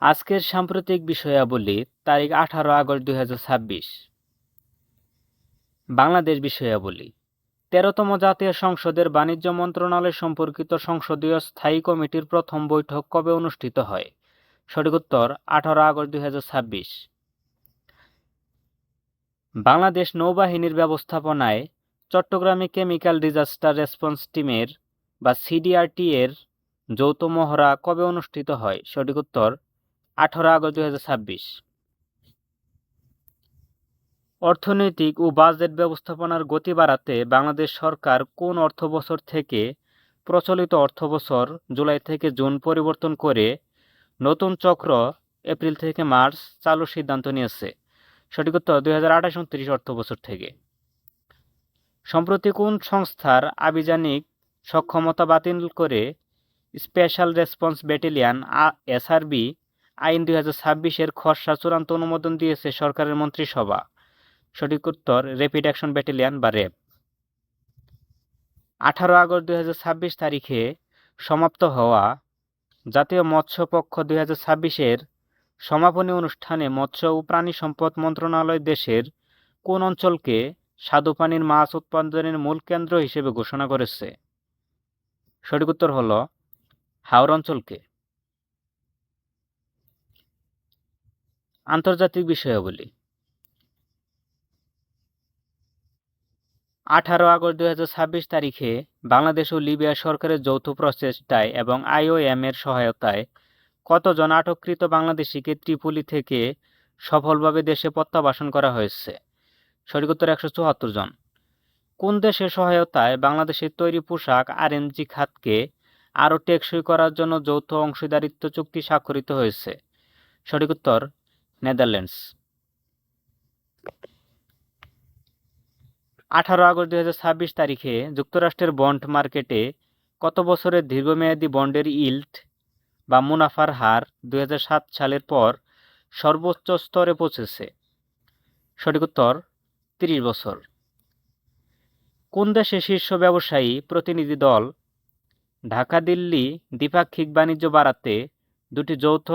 আজকের সাম্প্রতিক বিষয়াবলী তারিখ 18 আগস্ট 2026। বাংলাদেশ বিষয়াবলী। 13তম জাতীয় সংসদের বাণিজ্য মন্ত্রণালয় সম্পর্কিত সংসদীয় স্থায়ী কমিটির প্রথম বৈঠক কবে অনুষ্ঠিত হয়? সঠিক উত্তর 18 আগস্ট 2026। বাংলাদেশ নৌবাহিনীর ব্যবস্থাপনায় চট্টগ্রামে কেমিক্যাল ডিজাস্টার রেসপন্স টিমের বা সিডিআরটি এর যৌথ মহড়া কবে অনুষ্ঠিত হয়? সঠিক উত্তর 18 আগস্ট 2026। অর্থনৈতিক ও বাজেট ব্যবস্থাপনার গতি বাড়াতে বাংলাদেশ সরকার কোন অর্থবছর থেকে প্রচলিত অর্থবছর জুলাই থেকে জুন পরিবর্তন করে নতুন চক্র এপ্রিল থেকে মার্চ চালুর সিদ্ধান্ত নিয়েছে? সঠিক উত্তর 2028-29 অর্থবছর থেকে। সম্প্রতি কোন সংস্থার আভিযানিক সক্ষমতা বাতিল করে স্পেশাল রেসপন্স ব্যাটালিয়ন এসআরবি আইন 2026-এর খসড়া চূড়ান্ত অনুমোদন দিয়েছে সরকারের মন্ত্রিসভা? সঠিক উত্তর র্যাপিড অ্যাকশন ব্যাটালিয়ন বা র্যাব। 18 আগস্ট 2026 তারিখে সমাপ্ত হওয়া জাতীয় মৎস্য পক্ষ 2026-এর সমাপনী অনুষ্ঠানে মৎস্য ও প্রাণী সম্পদ মন্ত্রণালয় দেশের কোন অঞ্চলকে স্বাদুপানির মাছ উৎপাদনের মূল কেন্দ্র হিসেবে ঘোষণা করেছে? সঠিক উত্তর হল হাওর অঞ্চলকে। আন্তর্জাতিক বিষয়াবলী। 18 আগস্ট 2026 তারিখে বাংলাদেশ ও লিবিয়া সরকারের যৌথ প্রচেষ্টায় এবং আইওএম এর সহায়তায় কতজন আটককৃত বাংলাদেশিকে ত্রিপোলি থেকে সফলভাবে দেশে প্রত্যাবাসন করা হয়েছে? সঠিক উত্তর 174 জন। কোন দেশের সহায়তায় বাংলাদেশের তৈরি পোশাক আরএনজি খাতকে আরও টেকসই করার জন্য যৌথ অংশীদারিত্ব চুক্তি স্বাক্ষরিত হয়েছে? সঠিক উত্তর নেদারল্যান্ডস। 18 আগস্ট 2026 তারিখে যুক্তরাষ্ট্রের বন্ড মার্কেটে কত বছরের দীর্ঘমেয়াদী বন্ডের ইল্ড বা মুনাফার হার 2007 সালের পর সর্বোচ্চ স্তরে পৌঁছেছে? সঠিক উত্তর 30 বছর। কোন দেশের শীর্ষ ব্যবসায়ী প্রতিনিধি দল ঢাকা দিল্লি দ্বিপাক্ষিক বাণিজ্য বাড়াতে দুটি যৌথ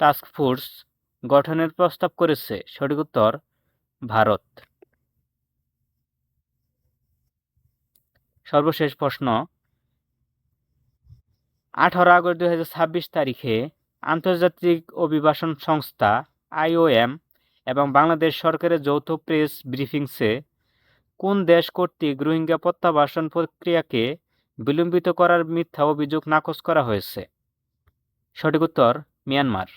টাস্কফোর্স গঠনের প্রস্তাব করেছে? সঠিক উত্তর ভারত। সর্বশেষ প্রশ্ন। 18 আগস্ট 2026 তারিখে আন্তর্জাতিক অভিবাসন সংস্থা আইওএম এবং বাংলাদেশ সরকারের যৌথ প্রেস ব্রিফিংসে কোন দেশ কর্তৃক রোহিঙ্গা প্রত্যাবাসন প্রক্রিয়াকে বিলম্বিত করার মিথ্যা অভিযোগ নাকচ করা হয়েছে? সঠিক উত্তর মিয়ানমার।